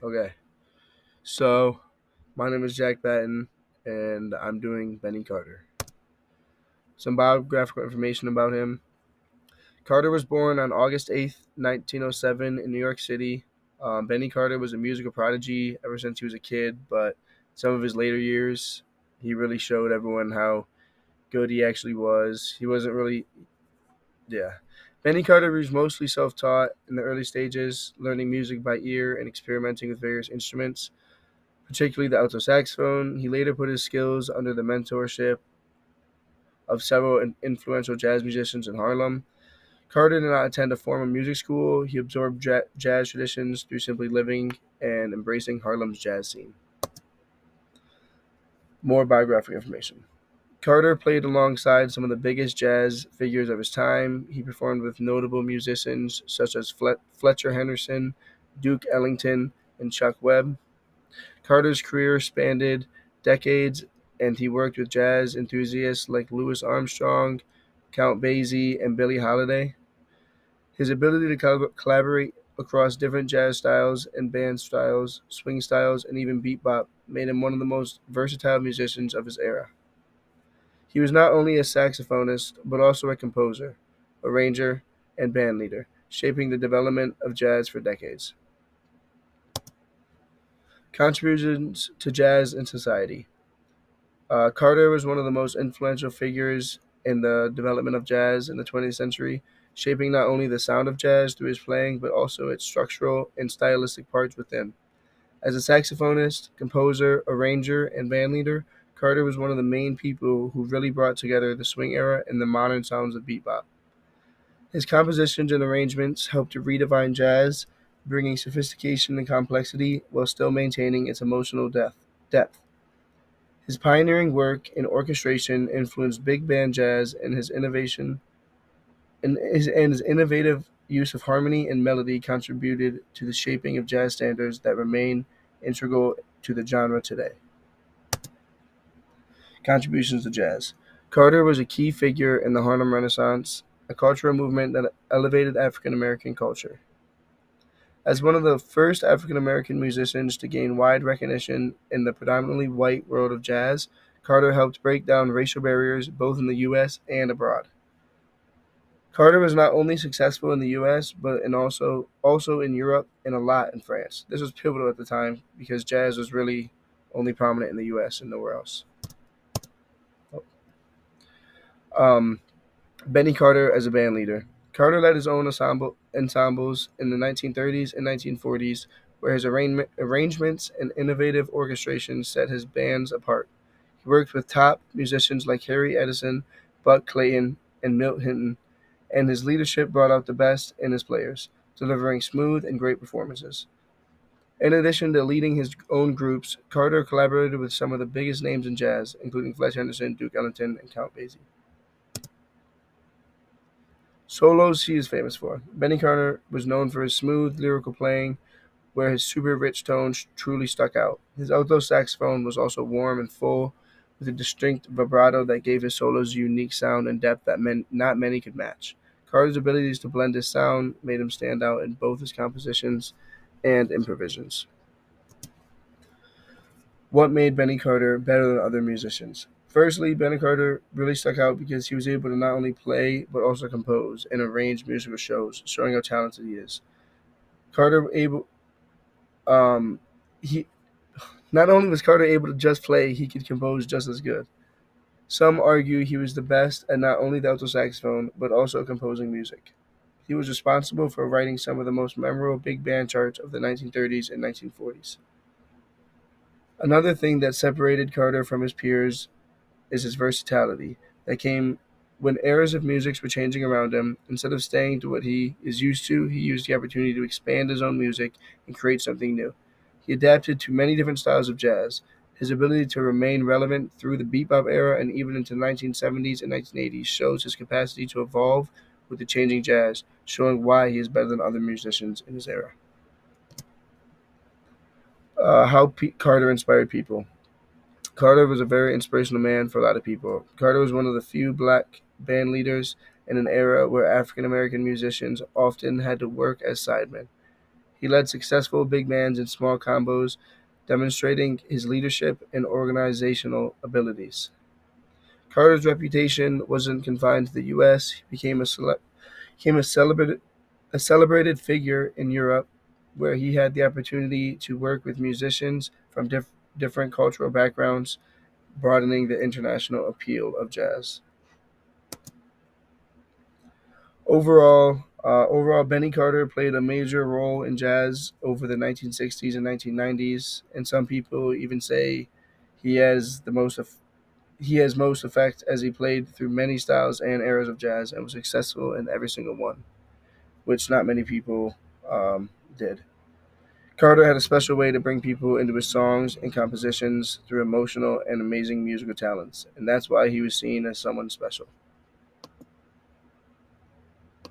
Okay, so my name is Jack Batten, and I'm doing Benny Carter. Some biographical information about him. Carter was born on August 8th, 1907, in New York City. Benny Carter was a musical prodigy ever since he was a kid, but some of his later years, he really showed everyone how good he actually was. He wasn't really, yeah. Benny Carter was mostly self taught in the early stages, learning music by ear and experimenting with various instruments, particularly the alto saxophone. He later put his skills under the mentorship of several influential jazz musicians in Harlem. Carter did not attend a formal music school. He absorbed jazz traditions through simply living and embracing Harlem's jazz scene. More biographic information. Carter played alongside some of the biggest jazz figures of his time. He performed with notable musicians such as Fletcher Henderson, Duke Ellington, and Chuck Webb. Carter's career spanned decades, and he worked with jazz enthusiasts like Louis Armstrong, Count Basie, and Billie Holiday. His ability to collaborate across different jazz styles and band styles, swing styles, and even bebop made him one of the most versatile musicians of his era. He was not only a saxophonist, but also a composer, arranger, and band leader, shaping the development of jazz for decades. Contributions to jazz and society. Carter was one of the most influential figures in the development of jazz in the 20th century, shaping not only the sound of jazz through his playing, but also its structural and stylistic parts within. As a saxophonist, composer, arranger, and bandleader, Carter was one of the main people who really brought together the swing era and the modern sounds of bebop. His compositions and arrangements helped to redefine jazz, bringing sophistication and complexity while still maintaining its emotional depth. His pioneering work in orchestration influenced big band jazz, and his innovative use of harmony and melody contributed to the shaping of jazz standards that remain integral to the genre today. Contributions to jazz. Carter was a key figure in the Harlem Renaissance, a cultural movement that elevated African American culture. As one of the first African American musicians to gain wide recognition in the predominantly white world of jazz, Carter helped break down racial barriers both in the U.S. and abroad. Carter was not only successful in the U.S. but also in Europe and a lot in France. This was pivotal at the time because jazz was really only prominent in the U.S. and nowhere else. Um, Benny Carter as a band leader. Carter led his own ensembles in the 1930s and 1940s, where his arrangements and innovative orchestrations set his bands apart. He worked with top musicians like Harry Edison, Buck Clayton, and Milt Hinton, and his leadership brought out the best in his players, delivering smooth and great performances. In addition to leading his own groups, Carter collaborated with some of the biggest names in jazz, including Fletcher Henderson, Duke Ellington, and Count Basie. Solos he is famous for. Benny Carter was known for his smooth lyrical playing, where his super rich tones truly stuck out. His alto saxophone was also warm and full, with a distinct vibrato that gave his solos a unique sound and depth that not many could match. Carter's abilities to blend his sound made him stand out in both his compositions and improvisations. What made Benny Carter better than other musicians? Firstly, Benny Carter really stuck out because he was able to not only play but also compose and arrange musical shows, showing how talented he is. Carter able he Not only was Carter able to just play, he could compose just as good. Some argue he was the best at not only the alto saxophone but also composing music. He was responsible for writing some of the most memorable big band charts of the 1930s and 1940s. Another thing that separated Carter from his peers is his versatility that came when eras of music were changing around him. Instead of staying to what he is used to, he used the opportunity to expand his own music and create something new. He adapted to many different styles of jazz. His ability to remain relevant through the bebop era and even into the 1970s and 1980s shows his capacity to evolve with the changing jazz, showing why he is better than other musicians in his era. How Carter inspired people. Carter was a very inspirational man for a lot of people. Carter was one of the few black band leaders in an era where African American musicians often had to work as sidemen. He led successful big bands and small combos, demonstrating his leadership and organizational abilities. Carter's reputation wasn't confined to the U.S. He became a celebrated figure in Europe, where he had the opportunity to work with musicians from different cultural backgrounds, broadening the international appeal of jazz. Overall, Benny Carter played a major role in jazz over the 1960s and 1990s, and some people even say he has the most eff- he has most effect as he played through many styles and eras of jazz and was successful in every single one, which not many people did. Carter had a special way to bring people into his songs and compositions through emotional and amazing musical talents, and that's why he was seen as someone special.